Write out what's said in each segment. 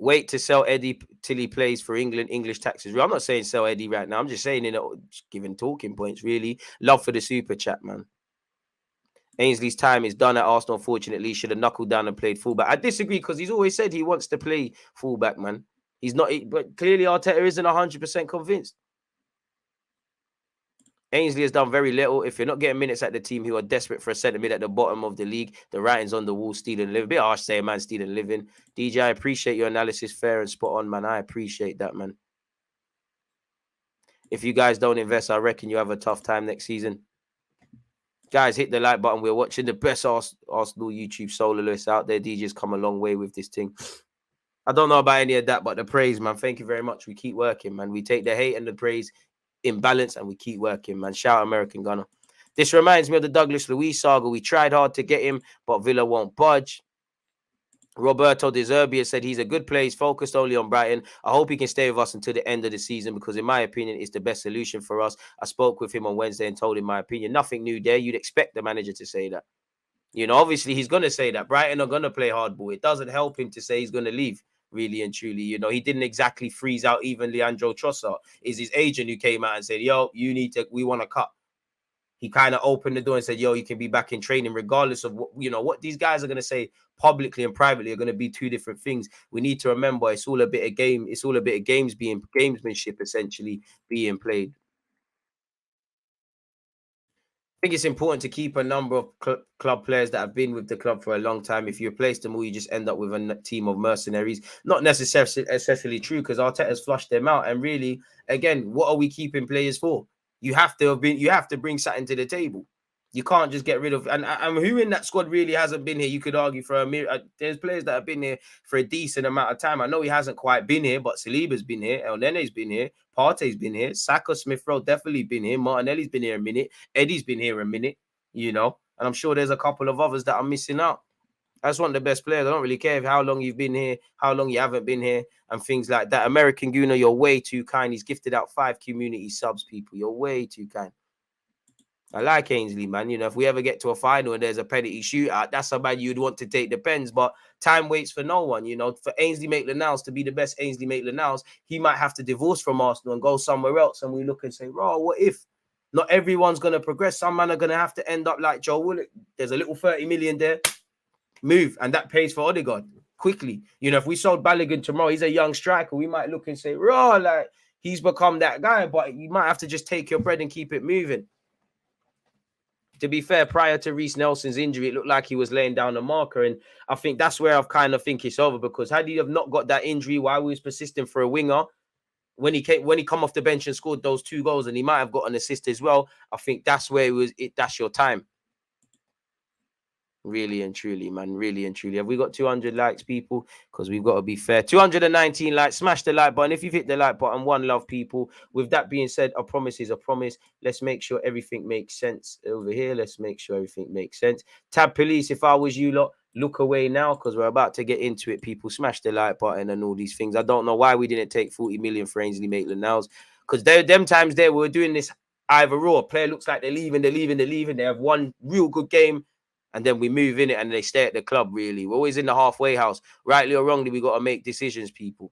Wait to sell Eddie till he plays for England. English taxes. I'm not saying sell Eddie right now. I'm just saying, giving talking points, really. Love for the super chat, man. Ainsley's time is done at Arsenal, unfortunately. Should have knuckled down and played fullback. I disagree because he's always said he wants to play fullback, man. He's not, but clearly Arteta isn't 100% convinced. Ainsley has done very little. If you're not getting minutes at the team who are desperate for a centre mid at the bottom of the league, the writing's on the wall, stealing living. A bit harsh saying, man, stealing living. DJ, I appreciate your analysis. Fair and spot on, man. I appreciate that, man. If you guys don't invest, I reckon you have a tough time next season. Guys, hit the like button. We're watching the best Arsenal YouTube soloists out there. DJ's come a long way with this thing. I don't know about any of that, but the praise, man. Thank you very much. We keep working, man. We take the hate and the praise in balance, and we keep working, man. Shout out American Gunner. This reminds me of the Douglas Luiz saga. We tried hard to get him, but Villa won't budge. Roberto De Zerbi said he's a good player. He's focused only on Brighton. I hope he can stay with us until the end of the season because, in my opinion, it's the best solution for us. I spoke with him on Wednesday and told him my opinion. Nothing new there. You'd expect the manager to say that. Obviously, he's going to say that. Brighton are going to play hardball. It doesn't help him to say he's going to leave, really and truly. He didn't exactly freeze out even Leandro Trossard. It's his agent who came out and said, yo, we want to cut. He kind of opened the door and said, yo, you can be back in training regardless of what these guys are going to say publicly and privately are going to be two different things. We need to remember it's all a bit of game. It's all a bit of gamesmanship essentially being played. I think it's important to keep a number of club players that have been with the club for a long time. If you replace them all, you just end up with a team of mercenaries. Not necessarily true because Arteta's flushed them out. And really, again, what are we keeping players for? You have to bring something to the table. You can't just get rid of and who in that squad really hasn't been here. You could argue for there's players that have been here for a decent amount of time. I know he hasn't quite been here, but Saliba's been here, El Nene's been here, Partey's been here, Saka, Smith Rowe definitely been here, Martinelli's been here a minute, Eddie's been here a minute, and I'm sure there's a couple of others that are missing out. I just want the best players. I don't really care how long you've been here, how long you haven't been here, and things like that. American Gooner, you're way too kind. He's gifted out 5 community subs, people. You're way too kind. I like Ainsley, man. If we ever get to a final and there's a penalty shootout, that's a man you'd want to take the pens. But time waits for no one, For Ainsley Maitland-Niles to be the best Ainsley Maitland-Niles, he might have to divorce from Arsenal and go somewhere else. And we look and say, what if? Not everyone's going to progress. Some man are going to have to end up like Joe Willock. There's a little 30 million there. Move. And that pays for Odegaard quickly. If we sold Balogun tomorrow, he's a young striker. We might look and say, he's become that guy. But you might have to just take your bread and keep it moving. To be fair, prior to Reece Nelson's injury, it looked like he was laying down a marker. And I think that's where I've kind of think it's over because had he have not got that injury while we was persisting for a winger, when he come off the bench and scored those 2 goals and he might have got an assist as well, I think that's where that's your time. Really and truly, man. Really and truly. Have we got 200 likes, people? Because we've got to be fair. 219 likes. Smash the like button. If you've hit the like button, one love, people. With that being said, a promise is a promise. Let's make sure everything makes sense over here. Let's make sure everything makes sense. Tab police, if I was you lot, look away now because we're about to get into it, people. Smash the like button and all these things. I don't know why we didn't take 40 million for Ainsley Maitland-Niles because them times there we were doing this either or. Player looks like they're leaving. They have one real good game. And then we move in it and they stay at the club, really. We're always in the halfway house. Rightly or wrongly, we got to make decisions, people.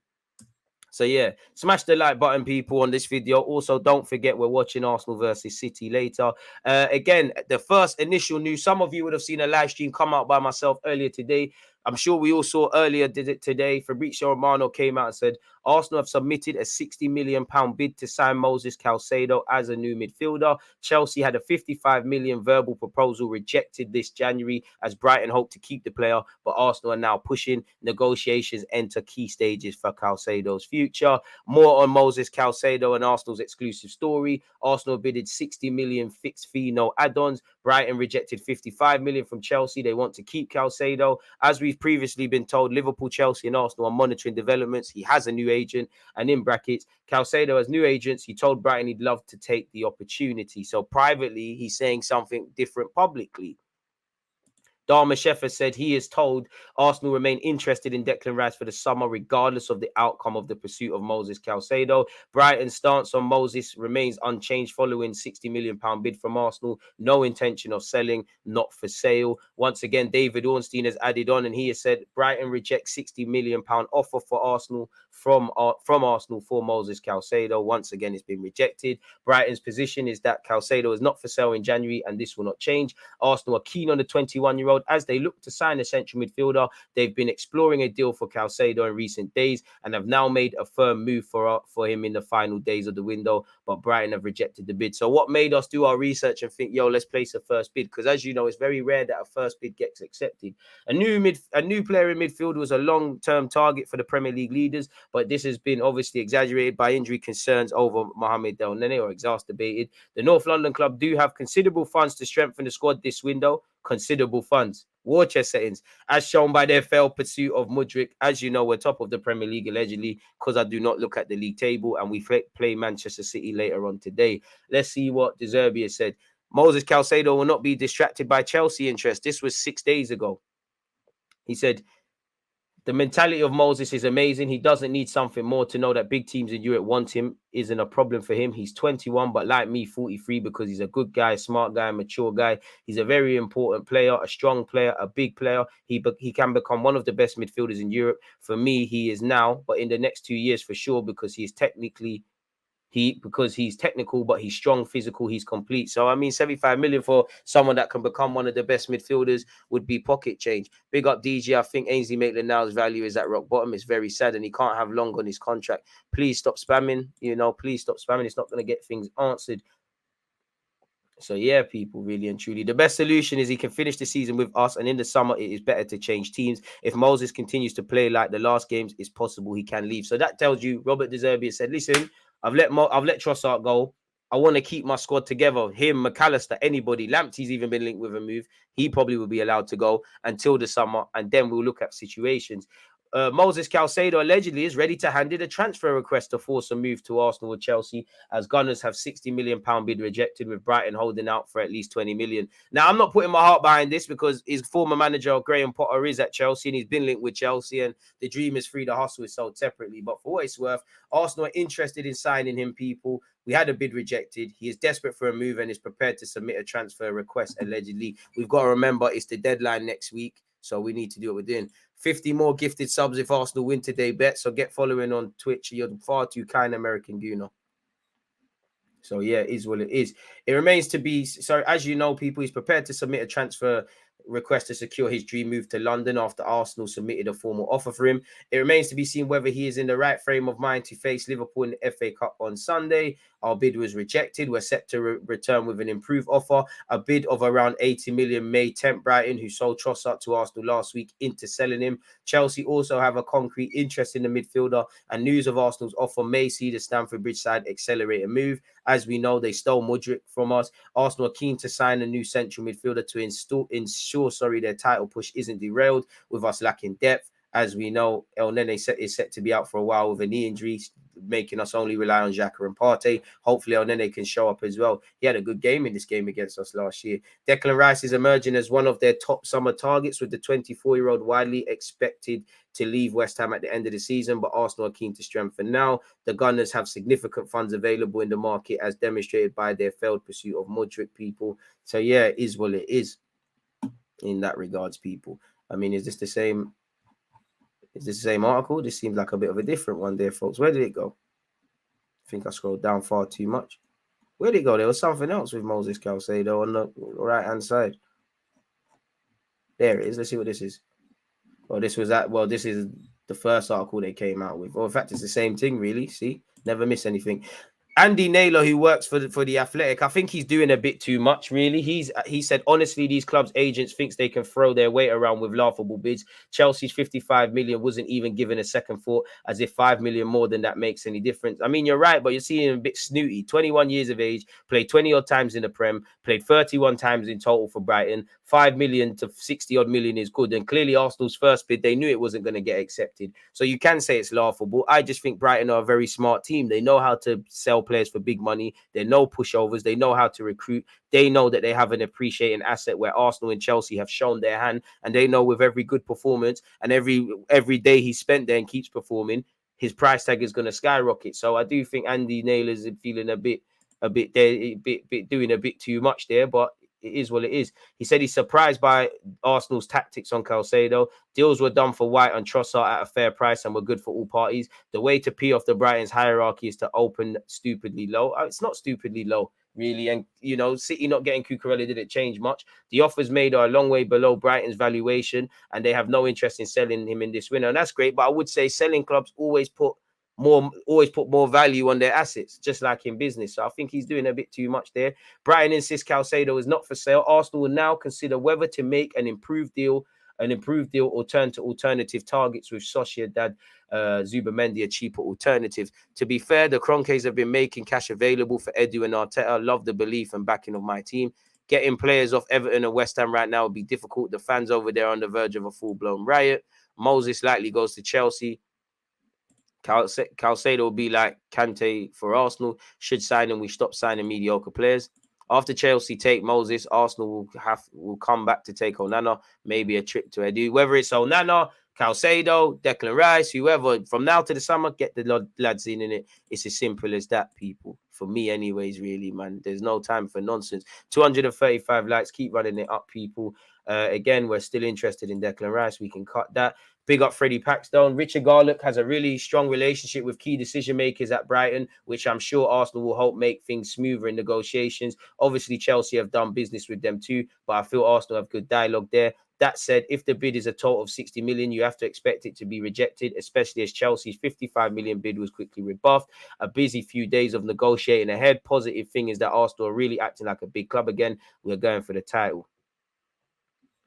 So, yeah, smash the like button, people, on this video. Also, don't forget we're watching Arsenal versus City later. Again, the first initial news, some of you would have seen a live stream come out by myself earlier today. I'm sure we all saw earlier today. Fabrizio Romano came out and said Arsenal have submitted a £60 million bid to sign Moses Caicedo as a new midfielder. Chelsea had a £55 million verbal proposal rejected this January as Brighton hoped to keep the player, but Arsenal are now pushing. Negotiations enter key stages for Caicedo's future. More on Moses Caicedo and Arsenal's exclusive story. Arsenal bidded £60 million fixed fee, no add-ons. Brighton rejected £55 million from Chelsea. They want to keep Caicedo. As we've previously been told, Liverpool, Chelsea and Arsenal are monitoring developments. He has a new agent, and in brackets, Caicedo has new agents. He told Brighton he'd love to take the opportunity. So privately, he's saying something different publicly. Dharma Sheffer said he is told Arsenal remain interested in Declan Rice for the summer, regardless of the outcome of the pursuit of Moses Caicedo. Brighton's stance on Moses remains unchanged following £60 million bid from Arsenal. No intention of selling, not for sale. Once again, David Ornstein has added on, and he has said Brighton rejects £60 million offer for Arsenal from Arsenal for Moses Caicedo. Once again, it's been rejected. Brighton's position is that Caicedo is not for sale in January, and this will not change. Arsenal are keen on the 21-year-old as they look to sign a central midfielder. They've been exploring a deal for Caicedo in recent days and have now made a firm move for him in the final days of the window, but Brighton have rejected the bid. So what made us do our research and think, yo, let's place a first bid? Because as you know, it's very rare that a first bid gets accepted. A new player in midfield was a long-term target for the Premier League leaders, but this has been obviously exaggerated by injury concerns over Mohamed El Nene, or exacerbated. The North London club do have considerable funds to strengthen the squad this window. Considerable funds. War chest settings, as shown by their failed pursuit of Mudryk. As you know, we're top of the Premier League allegedly, because I do not look at the league table, and we play Manchester City later on today. Let's see what De Zerbi has said. Moses Caicedo will not be distracted by Chelsea interest. This was 6 days ago. He said, the mentality of Moses is amazing. He doesn't need something more to know that big teams in Europe want him. Isn't a problem for him. He's 21, but like me, 43, because he's a good guy, smart guy, mature guy. He's a very important player, a strong player, a big player. He can become one of the best midfielders in Europe. For me, he is now, but in the next 2 years for sure, because he's technical, but he's strong, physical, he's complete. So I mean, 75 million for someone that can become one of the best midfielders would be pocket change. Big up DJ. I think Ainsley Maitland-Niles' value is at rock bottom. It's very sad, and he can't have long on his contract. Please stop spamming. Please stop spamming. It's not going to get things answered. So yeah, people, really and truly, the best solution is he can finish the season with us, and in the summer it is better to change teams. If Moses continues to play like the last games, it's possible he can leave. So that tells you Robert De Zerbi said, listen, I've let Trossard go. I want to keep my squad together. Him, McAllister, anybody. Lamptey's even been linked with a move. He probably will be allowed to go until the summer, and then we'll look at situations. Moses Caicedo allegedly is ready to hand in a transfer request to force a move to Arsenal or Chelsea, as Gunners have £60 million bid rejected, with Brighton holding out for at least 20 million. Now, I'm not putting my heart behind this, because his former manager, Graham Potter, is at Chelsea, and he's been linked with Chelsea, and the dream is free, the hustle is sold separately. But for what it's worth, Arsenal are interested in signing him, people. We had a bid rejected. He is desperate for a move and is prepared to submit a transfer request, allegedly. We've got to remember it's the deadline next week, so we need to do it within. 50 more gifted subs if Arsenal win today, bet. So get following on Twitch. You're far too kind, American Gooner. So yeah, it is what it is. It remains to be, so as you know, people, he's prepared to submit a transfer request to secure his dream move to London after Arsenal submitted a formal offer for him. It remains to be seen whether he is in the right frame of mind to face Liverpool in the FA Cup on Sunday. Our bid was rejected. We're set to return with an improved offer. A bid of around 80 million may tempt Brighton, who sold Trossard to Arsenal last week, into selling him. Chelsea also have a concrete interest in the midfielder, and news of Arsenal's offer may see the Stamford Bridge side accelerate a move. As we know, they stole Mudryk from us. Arsenal are keen to sign a new central midfielder to ensure their title push isn't derailed, with us lacking depth. As we know, El Nene is set to be out for a while with a knee injury, making us only rely on Xhaka and Partey. Hopefully, El Nene can show up as well. He had a good game in this game against us last year. Declan Rice is emerging as one of their top summer targets, with the 24-year-old widely expected to leave West Ham at the end of the season, but Arsenal are keen to strengthen now. The Gunners have significant funds available in the market, as demonstrated by their failed pursuit of Mudryk, people. So yeah, it is what it is in that regards, people. I mean, is this the same? Is this the same article? This seems like a bit of a different one there, folks. Where did it go? I think I scrolled down far too much. Where did it go? There was something else with Moses Caicedo on the right-hand side. There it is. Let's see what this is. Well, this was that. Well, this is the first article they came out with. Well, in fact, it's the same thing, really. See? Never miss anything. Andy Naylor, who works for the Athletic, I think he's doing a bit too much, really. He said, honestly, these clubs' agents thinks they can throw their weight around with laughable bids. Chelsea's 55 million wasn't even given a second thought, as if 5 million more than that makes any difference. I mean, you're right, but you're seeing him a bit snooty. 21 years of age, played 20-odd times in the Prem, played 31 times in total for Brighton. 5 million to 60-odd million is good. And clearly, Arsenal's first bid, they knew it wasn't going to get accepted. So you can say it's laughable. I just think Brighton are a very smart team. They know how to sell players for big money. They're no pushovers. They know how to recruit. They know that they have an appreciating asset where Arsenal and Chelsea have shown their hand, and they know with every good performance and every day he's spent there and keeps performing, his price tag is going to skyrocket. So I do think Andy Naylor's feeling a bit doing a bit too much there, but it is what it is. He said he's surprised by Arsenal's tactics on Caicedo. Deals were done for White and Trossard at a fair price and were good for all parties. The way to pee off the Brighton's hierarchy is to open stupidly low. It's not stupidly low, really. And, you know, City not getting Cucurella didn't change much. The offers made are a long way below Brighton's valuation, and they have no interest in selling him in this window. And that's great. But I would say selling clubs always put more value on their assets, just like in business. So I think he's doing a bit too much there. Brighton insists Caicedo is not for sale. Arsenal will now consider whether to make an improved deal or turn to alternative targets with Sociedad, Zubamendi, a cheaper alternative. To be fair, the Kroenkes have been making cash available for Edu and Arteta. Love the belief and backing of my team. Getting players off Everton and West Ham right now would be difficult. The fans over there are on the verge of a full-blown riot. Moses likely goes to Chelsea. Caicedo will be like Kante for Arsenal. Should sign him. We stop signing mediocre players. After Chelsea take Moses, Arsenal will come back to take Onana. Maybe a trick to Edu. Whether it's Onana, Caicedo, Declan Rice, whoever, from now to the summer, get the lads in it. It's as simple as that, people. For me, anyways, really, man. There's no time for nonsense. 235 likes. Keep running it up, people. Again, we're still interested in Declan Rice. We can cut that. Big up Freddie Paxton. Richard Garlick has a really strong relationship with key decision makers at Brighton, which I'm sure Arsenal will help make things smoother in negotiations. Obviously, Chelsea have done business with them too, but I feel Arsenal have good dialogue there. That said, if the bid is a total of 60 million, you have to expect it to be rejected, especially as Chelsea's 55 million bid was quickly rebuffed. A busy few days of negotiating ahead. Positive thing is that Arsenal are really acting like a big club again. We're going for the title.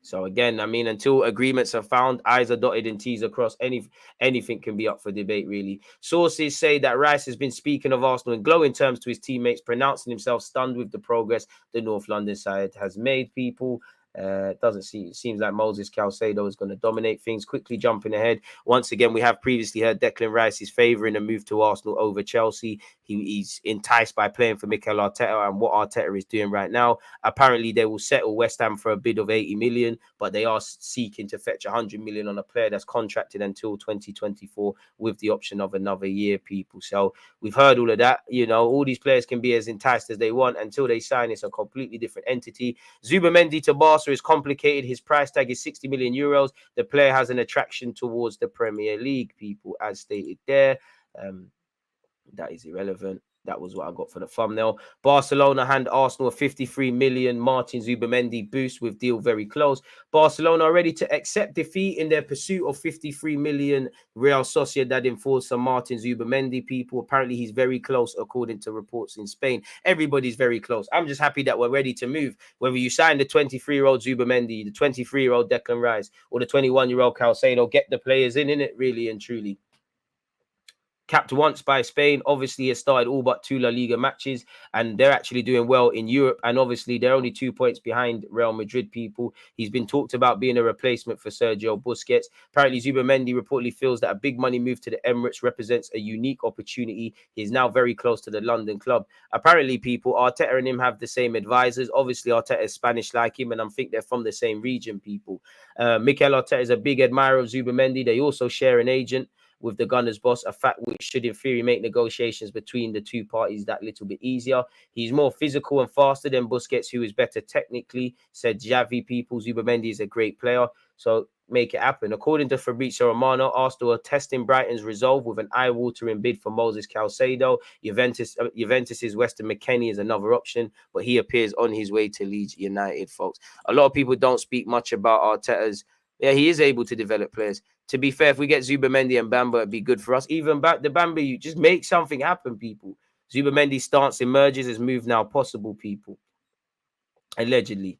So again, I mean, until agreements are found, I's are dotted and T's across, anything can be up for debate, really. Sources say that Rice has been speaking of Arsenal in glowing terms to his teammates, pronouncing himself stunned with the progress the North London side has made. People, it seems like Moses Caicedo is going to dominate things. Quickly jumping ahead, once again, we have previously heard Declan Rice is favouring a move to Arsenal over Chelsea. He's enticed by playing for Mikel Arteta and what Arteta is doing right now. Apparently, they will settle West Ham for a bid of 80 million, but they are seeking to fetch 100 million on a player that's contracted until 2024 with the option of another year, people. So we've heard all of that. You know, all these players can be as enticed as they want until they sign. It's a completely different entity. Zubamendi to Barca is complicated. His price tag is 60 million euros. The player has an attraction towards the Premier League, people, as stated there. That is irrelevant. That was what I got for the thumbnail. Barcelona hand Arsenal a 53 million Martin Zubamendi boost with deal very close. Barcelona are ready to accept defeat in their pursuit of 53 million Real Sociedad enforcer Martin Zubamendi, people. Apparently, he's very close, according to reports in Spain. Everybody's very close. I'm just happy that we're ready to move. Whether you sign the 23-year-old Zubamendi, the 23-year-old Declan Rice, or the 21-year-old Caicedo, get the players in it, really and truly. Capped once by Spain, obviously has started all but 2 La Liga matches, and they're actually doing well in Europe. And obviously, they're only 2 points behind Real Madrid, people. He's been talked about being a replacement for Sergio Busquets. Apparently, Zubamendi reportedly feels that a big money move to the Emirates represents a unique opportunity. He's now very close to the London club. Apparently, people, Arteta and him have the same advisors. Obviously, Arteta is Spanish like him, and I think they're from the same region, people. Mikel Arteta is a big admirer of Zubamendi. They also share an agent with the Gunners boss, a fact which should in theory make negotiations between the two parties that little bit easier. He's more physical and faster than Busquets, who is better technically, said Xavi, people. Zubamendi is a great player, so make it happen. According to Fabrizio Romano, Arsenal are testing Brighton's resolve with an eye-watering bid for Moses Caicedo. Juventus's Weston McKennie is another option, but he appears on his way to Leeds United, folks. A lot of people don't speak much about Arteta's. Yeah, he is able to develop players. To be fair, if we get Zubamendi and Bamba, it'd be good for us. Even back the Bamba, you just make something happen, people. Zubamendi's stance emerges as move now possible, people. Allegedly.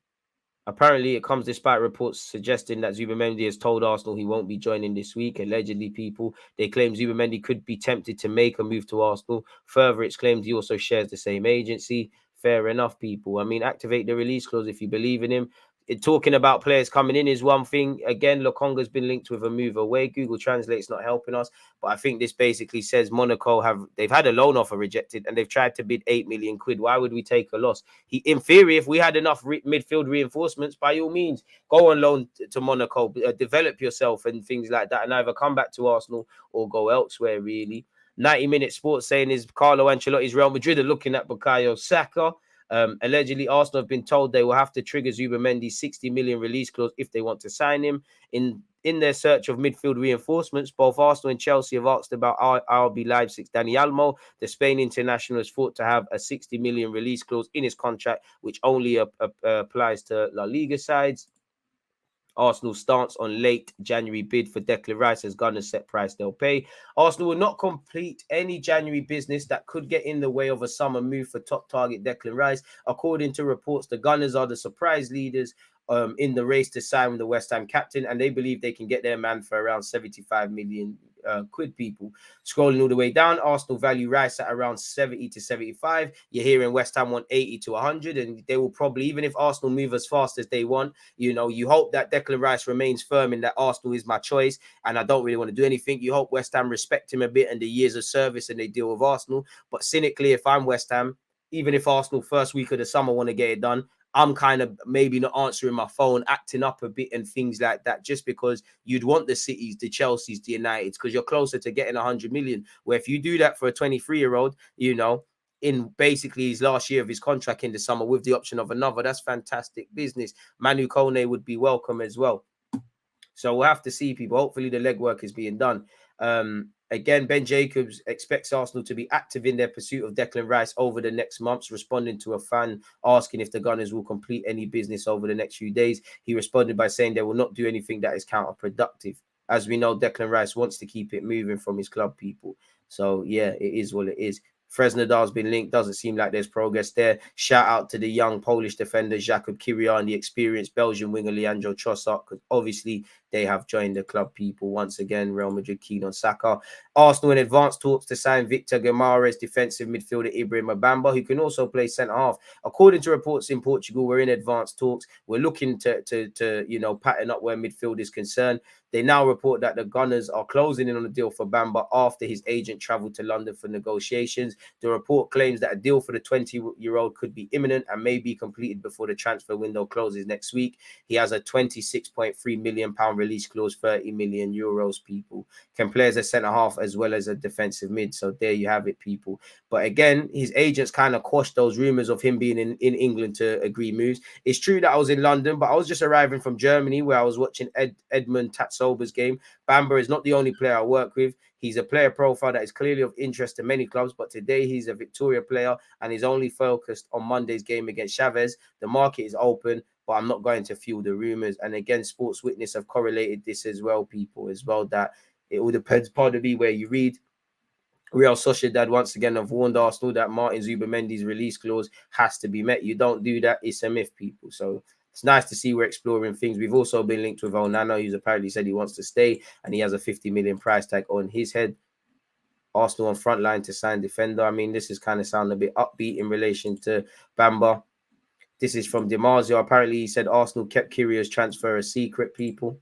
Apparently, it comes despite reports suggesting that Zubamendi has told Arsenal he won't be joining this week. Allegedly, people. They claim Zubamendi could be tempted to make a move to Arsenal. Further, it's claimed he also shares the same agency. Fair enough, people. I mean, activate the release clause if you believe in him. Talking about players coming in is one thing. Again, Lokonga's been linked with a move away. Google Translate's not helping us, but I think this basically says Monaco they've had a loan offer rejected and they've tried to bid 8 million quid. Why would we take a loss? In theory, if we had enough midfield reinforcements, by all means, go on loan to Monaco, develop yourself and things like that, and either come back to Arsenal or go elsewhere. Really, 90-minute sports saying is Carlo Ancelotti's Real Madrid are looking at Bukayo Saka. Allegedly, Arsenal have been told they will have to trigger Zubimendi's 60 million release clause if they want to sign him. In their search of midfield reinforcements, both Arsenal and Chelsea have asked about RB Leipzig's Dani Olmo. The Spain international is thought to have a 60 million release clause in his contract, which only applies to La Liga sides. Arsenal's stance on late January bid for Declan Rice has Gunners set price they'll pay. Arsenal will not complete any January business that could get in the way of a summer move for top target Declan Rice. According to reports, the Gunners are the surprise leaders in the race to sign the West Ham captain, and they believe they can get their man for around 75 million quid. People scrolling all the way down, Arsenal value Rice at around 70 to 75. You're hearing West Ham want 80 to 100, and they will probably, even if Arsenal move as fast as they want, you hope that Declan Rice remains firm in that Arsenal is my choice and I don't really want to do anything. You hope West Ham respect him a bit and the years of service and they deal with Arsenal. But cynically, if I'm West Ham, even if Arsenal first week of the summer want to get it done, I'm kind of maybe not answering my phone, acting up a bit and things like that, just because you'd want the Cities, the Chelseas, the Uniteds, because you're closer to getting 100 million. Where if you do that for a 23-year-old, in basically his last year of his contract in the summer with the option of another, that's fantastic business. Manu Kone would be welcome as well. So we'll have to see, people. Hopefully the legwork is being done. Again, Ben Jacobs expects Arsenal to be active in their pursuit of Declan Rice over the next months, responding to a fan asking if the Gunners will complete any business over the next few days. He responded by saying they will not do anything that is counterproductive. As we know, Declan Rice wants to keep it moving from his club, people. So, yeah, it is what it is. Fresnadal's been linked. Doesn't seem like there's progress there. Shout out to the young Polish defender Jakub Kyria and the experienced Belgian winger Leandro Trossard, because obviously they have joined the club, people. Once again, Real Madrid keen on Saka. Arsenal in advanced talks to sign Victor Guimaraes, defensive midfielder Ibrahima Bamba, who can also play centre half. According to reports in Portugal, we're in advanced talks. We're looking to pattern up where midfield is concerned. They now report that the Gunners are closing in on a deal for Bamba after his agent travelled to London for negotiations. The report claims that a deal for the 20-year-old could be imminent and may be completed before the transfer window closes next week. He has a £26.3 million release clause, 30 million euros, people. Can play as a centre-half as well as a defensive mid. So there you have it, people. But again, his agents kind of quashed those rumours of him being in England to agree moves. It's true that I was in London, but I was just arriving from Germany where I was watching Edmund Tatsober's game. Bamba is not the only player I work with. He's a player profile that is clearly of interest to many clubs, but today he's a Victoria player and is only focused on Monday's game against Chavez. The market is open, but I'm not going to fuel the rumours. And again, Sports Witness have correlated this as well, people, as well, that it all depends, pardon me, where you read. Real Sociedad once again have warned Arsenal that Martin Zubimendi's release clause has to be met. You don't do that, it's a myth, people. So it's nice to see we're exploring things. We've also been linked with Onana, who's apparently said he wants to stay, and he has a 50 million price tag on his head. Arsenal on front line to sign defender. I mean, this is kind of sounding a bit upbeat in relation to Bamba. This is from DiMarzio. Apparently, he said Arsenal kept Kyria's transfer a secret, people.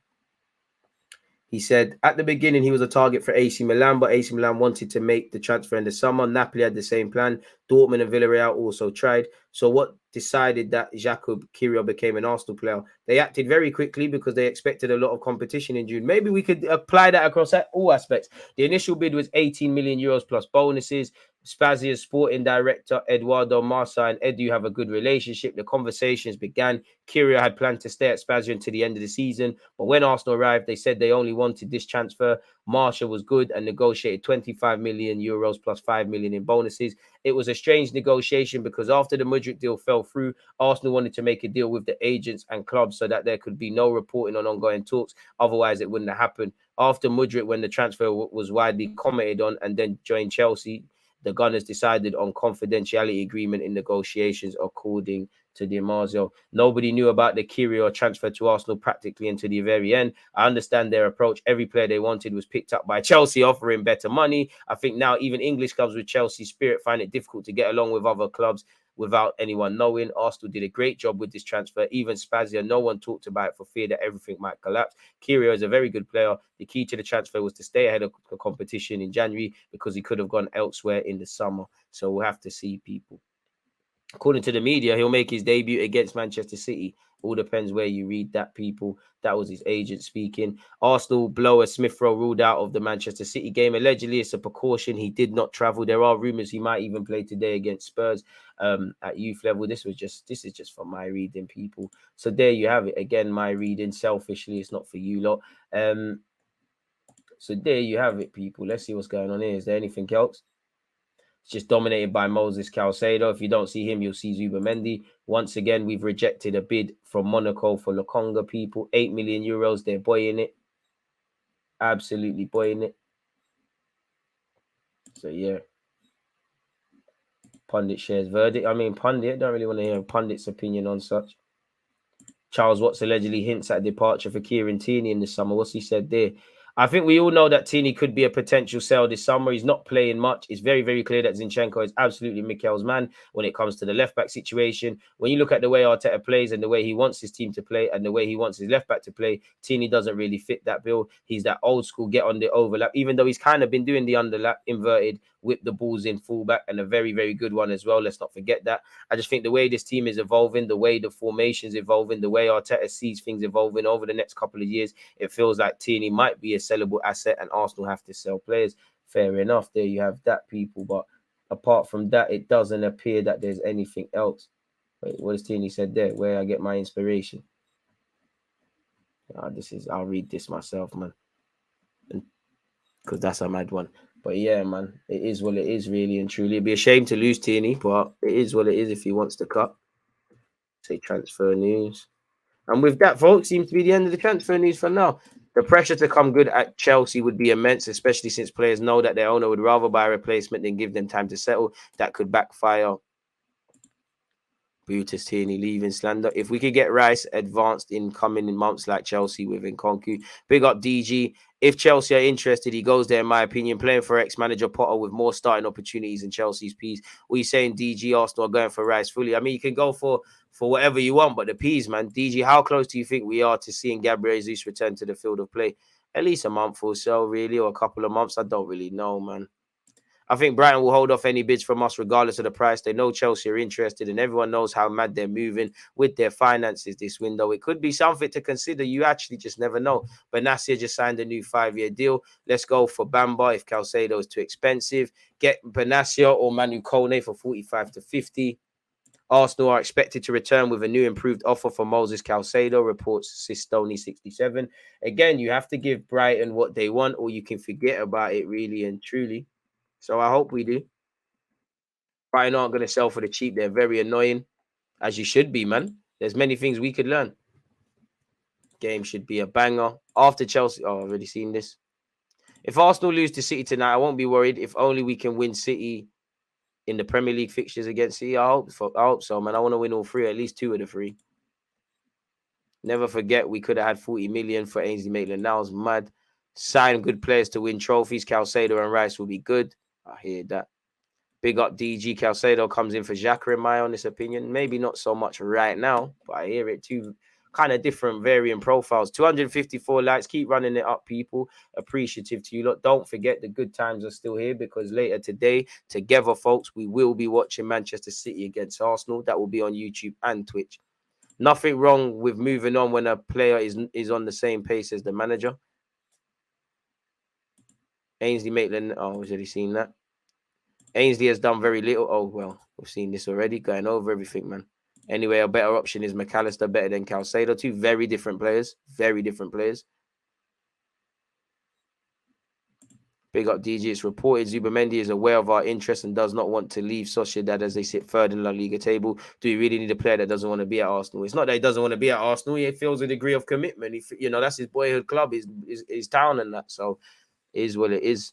He said, at the beginning, he was a target for AC Milan, but AC Milan wanted to make the transfer in the summer. Napoli had the same plan. Dortmund and Villarreal also tried. So what decided that Jakub Kyria became an Arsenal player? They acted very quickly because they expected a lot of competition in June. Maybe we could apply that across all aspects. The initial bid was 18 million euros plus bonuses. Spazia's sporting director, Eduardo Marsa, and Edu have a good relationship. The conversations began. Kyria had planned to stay at Spazia until the end of the season, but when Arsenal arrived, they said they only wanted this transfer. Marsa was good and negotiated 25 million euros plus 5 million in bonuses. It was a strange negotiation because after the Mudryk deal fell through, Arsenal wanted to make a deal with the agents and clubs so that there could be no reporting on ongoing talks. Otherwise, it wouldn't have happened. After Mudryk, when the transfer was widely commented on and then joined Chelsea, the Gunners decided on confidentiality agreement in negotiations, according to DiMarzio. Nobody knew about the Kyria transfer to Arsenal practically until the very end. I understand their approach. Every player they wanted was picked up by Chelsea, offering better money. I think now even English clubs with Chelsea spirit find it difficult to get along with other clubs without anyone knowing. Arsenal did a great job with this transfer. Even Spazia, no one talked about it for fear that everything might collapse. Kyrgios is a very good player. The key to the transfer was to stay ahead of the competition in January because he could have gone elsewhere in the summer. So we'll have to see, people. According to the media, he'll make his debut against Manchester City. All depends where you read that, people. That was his agent speaking. Arsenal blower Smith Rowe ruled out of the Manchester City game. Allegedly, it's a precaution. He did not travel. There are rumours he might even play today against Spurs at youth level. This is just from my reading, people. So there you have it. Again, my reading. Selfishly, it's not for you lot. So there you have it, people. Let's see what's going on here. Is there anything else? Just dominated by Moses Caicedo. If you don't see him, you'll see Zubimendi. Once again, we've rejected a bid from Monaco for Lokonga, people. 8 million euros. They're boying it. Absolutely boying it. So, yeah. Pundit shares verdict. I mean, Pundit, I don't really want to hear a Pundit's opinion on such. Charles Watts allegedly hints at departure for Kieran Tierney in the summer. What's he said there? I think we all know that Tierney could be a potential sell this summer. He's not playing much. It's very, very clear that Zinchenko is absolutely Mikel's man when it comes to the left-back situation. When you look at the way Arteta plays and the way he wants his team to play and the way he wants his left-back to play, Tierney doesn't really fit that bill. He's that old school get on the overlap, even though he's kind of been doing the underlap, inverted, whip the balls in fullback, and a very, very good one as well. Let's not forget that. I just think the way this team is evolving, the way the formation's evolving, the way Arteta sees things evolving over the next couple of years, it feels like Tierney might be a sellable asset and Arsenal have to sell players. Fair enough. There you have that, people. But apart from that, it doesn't appear that there's anything else. Wait, what has Tierney said there? Where I get my inspiration? I'll read this myself, man, because that's a mad one. But yeah, man, it is what it is, really and truly. It'd be a shame to lose Tierney, but it is what it is if he wants to cut. Say transfer news. And with that, folks, seems to be the end of the transfer news for now. The pressure to come good at Chelsea would be immense, especially since players know that their owner would rather buy a replacement than give them time to settle. That could backfire. Brutus Tierney leaving slander. If we could get Rice advanced in coming months like Chelsea with Nkunku, big up DG. If Chelsea are interested, he goes there, in my opinion, playing for ex-manager Potter with more starting opportunities in Chelsea's piece. What are you saying, DG? Arsenal are going for Rice fully. I mean, you can go for whatever you want, but the P's, man. DG, how close do you think we are to seeing Gabriel Jesus return to the field of play? At least a month or so, really, or a couple of months. I don't really know, man. I think Brighton will hold off any bids from us regardless of the price. They know Chelsea are interested and everyone knows how mad they're moving with their finances this window. It could be something to consider. You actually just never know. Benatia just signed a new 5-year deal. Let's go for Bamba if Caicedo is too expensive. Get Benatia or Manu Kone for 45 to 50. Arsenal are expected to return with a new improved offer for Moses Caicedo, reports Sistoni 67. Again, you have to give Brighton what they want or you can forget about it, really and truly. So I hope we do. Brighton aren't going to sell for the cheap. They're very annoying, as you should be, man. There's many things we could learn. Game should be a banger. After Chelsea, I've already seen this. If Arsenal lose to City tonight, I won't be worried. If only we can win City in the Premier League fixtures against City. I hope so, man. I want to win all three, at least 2 of the 3. Never forget, we could have had 40 million for Ainsley Maitland-Niles. That was mad. Sign good players to win trophies. Caicedo and Rice will be good. I hear that. Big up DG. Caicedo comes in for Xhaka, in my honest opinion. Maybe not so much right now, but I hear it too. Kind of different, varying profiles. 254 likes. Keep running it up, people. Appreciative to you lot. Don't forget the good times are still here because later today, together, folks, we will be watching Manchester City against Arsenal. That will be on YouTube and Twitch. Nothing wrong with moving on when a player is on the same pace as the manager. Ainsley Maitland. Oh, we've already seen that. Ainsley has done very little. Oh, well, we've seen this already. Going over everything, man. Anyway, a better option is McAllister, better than Caicedo. 2 very different players. Very different players. Big up DG. It's reported Zubimendi is aware of our interest and does not want to leave Sociedad as they sit third in La Liga table. Do you really need a player that doesn't want to be at Arsenal? It's not that he doesn't want to be at Arsenal. He feels a degree of commitment. That's his boyhood club, his town and that. So it is what it is.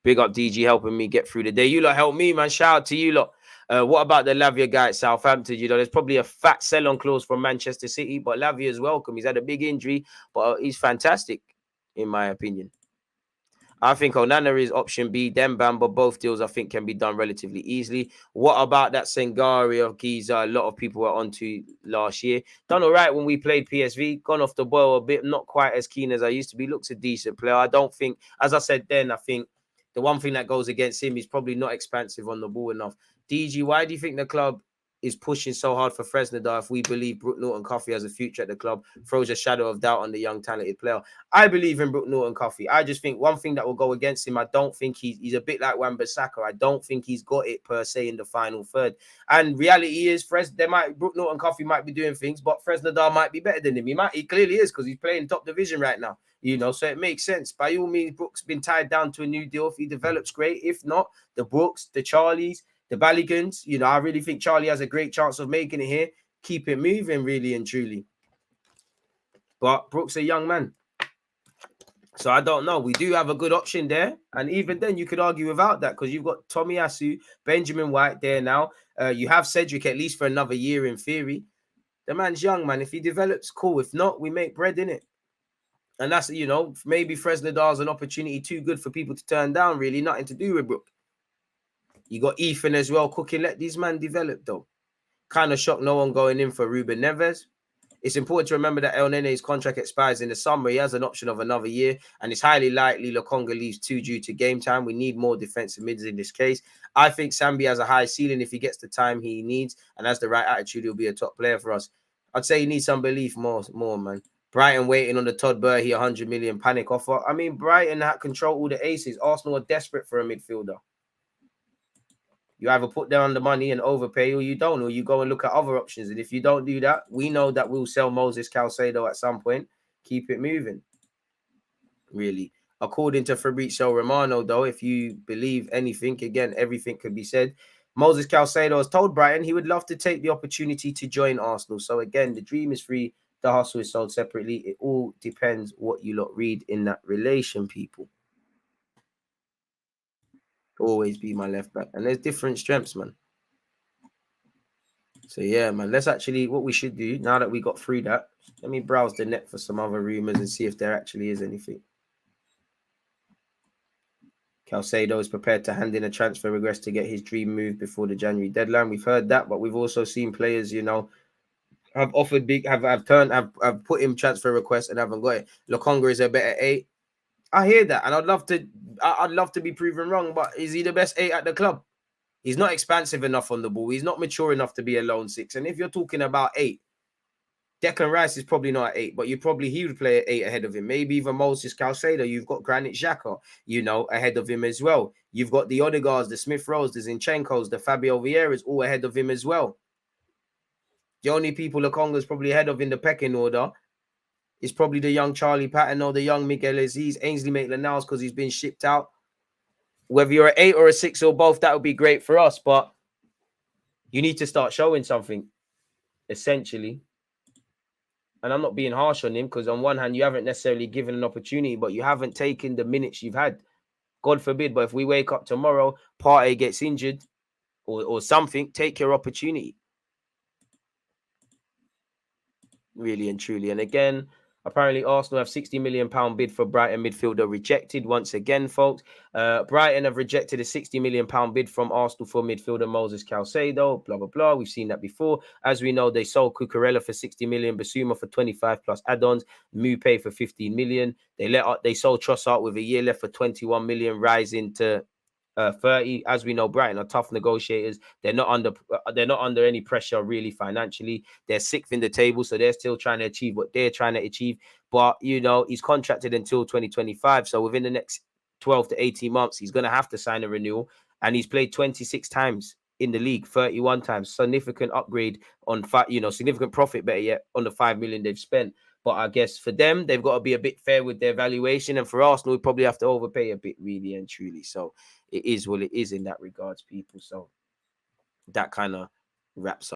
Big up DG helping me get through the day. You lot help me, man. Shout out to you lot. What about the Lavia guy at Southampton? There's probably a fat sell-on clause from Manchester City, but Lavia is welcome. He's had a big injury, but he's fantastic, in my opinion. I think Onana is option B. Then Bamba, both deals I think can be done relatively easily. What about that Sengari of Giza? A lot of people were onto last year. Done all right when we played PSV. Gone off the boil a bit. Not quite as keen as I used to be. Looks a decent player. I don't think, as I said then, I think the one thing that goes against him is probably not expansive on the ball enough. DG, why do you think the club is pushing so hard for Fresneda if we believe Brook Norton-Cuffy has a future at the club? Throws a shadow of doubt on the young, talented player. I believe in Brook Norton-Cuffy. I just think one thing that will go against him, I don't think he's a bit like Wan-Bissaka. I don't think he's got it per se in the final third. And reality is, Brook Norton-Cuffy might be doing things, but Fresneda might be better than him. He clearly is because he's playing top division right now. So it makes sense. By all means, Brook's been tied down to a new deal. If he develops, great. If not, the Brooks, the Charlies, the Balligans, I really think Charlie has a great chance of making it here. Keep it moving, really and truly. But Brook's a young man. So I don't know. We do have a good option there. And even then, you could argue without that because you've got Tomiyasu, Benjamin White there now. You have Cedric at least for another year in theory. The man's young, man. If he develops, cool. If not, we make bread in it. And that's, maybe Fresneda's an opportunity too good for people to turn down, really. Nothing to do with Brook. You got Ethan as well cooking. Let these men develop, though. Kind of shocked no one going in for Ruben Neves. It's important to remember that El Nene's contract expires in the summer. He has an option of another year, and it's highly likely Lokonga leaves too due to game time. We need more defensive mids in this case. I think Sambi has a high ceiling if he gets the time he needs and has the right attitude. He'll be a top player for us. I'd say he needs some belief more, man. Brighton waiting on the Todd Burhi 100 million panic offer. I mean, Brighton control all the aces. Arsenal are desperate for a midfielder. You either put down the money and overpay or you don't, or you go and look at other options. And if you don't do that, we know that we'll sell Moses Caicedo at some point. Keep it moving, really. According to Fabrizio Romano, though, if you believe anything, again, everything could be said. Moses Caicedo has told Brighton he would love to take the opportunity to join Arsenal. So, again, the dream is free. The hustle is sold separately. It all depends what you lot read in that relation, people. Always be my left back. And there's different strengths, man. So, yeah, man, let's actually, what we should do, now that we got through that, let me browse the net for some other rumours and see if there actually is anything. Caicedo is prepared to hand in a transfer request to get his dream move before the January deadline. We've heard that, but we've also seen players, have offered have put in transfer requests and haven't got it. Lokonga is a better 8. I hear that, and I'd love to be proven wrong, but is he the best 8 at the club? He's not expansive enough on the ball. He's not mature enough to be a lone 6. And if you're talking about 8, Declan Rice is probably not at 8, but he would play at 8 ahead of him. Maybe even Moses Caicedo. You've got Granit Xhaka, ahead of him as well. You've got the Odegaards, the Smith Rowes, the Zinchenkos, the Fabio Vieiras all ahead of him as well. The only people Lokonga's probably ahead of in the pecking order is probably the young Charlie Patton or the young Miguel Aziz, Ainsley Maitland-Niles because he's been shipped out. Whether you're an 8 or a 6 or both, that would be great for us, but you need to start showing something, essentially. And I'm not being harsh on him because on one hand, you haven't necessarily given an opportunity, but you haven't taken the minutes you've had. God forbid, but if we wake up tomorrow, Partey gets injured or something, take your opportunity. Really and truly. And again, apparently Arsenal have £60 million bid for Brighton midfielder rejected once again, folks. Brighton have rejected a £60 million bid from Arsenal for midfielder Moses Caicedo, blah, blah, blah. We've seen that before. As we know, they sold Cucurella for 60 million, Basuma for 25 plus add-ons, Mupay for 15 million. They sold Trossard with a year left for 21 million, rising to 30. As we know, Brighton are tough negotiators. They're not under any pressure really financially. They're 6th in the table, so they're still trying to achieve what they're trying to achieve. But he's contracted until 2025, so within the next 12 to 18 months, he's going to have to sign a renewal. And he's played 26 times in the league, 31 times. Significant upgrade on significant profit, better yet, on the 5 million they've spent. But I guess for them, they've got to be a bit fair with their valuation. And for Arsenal, we probably have to overpay a bit, really and truly. So it is what it is in that regards, people. So that kind of wraps up.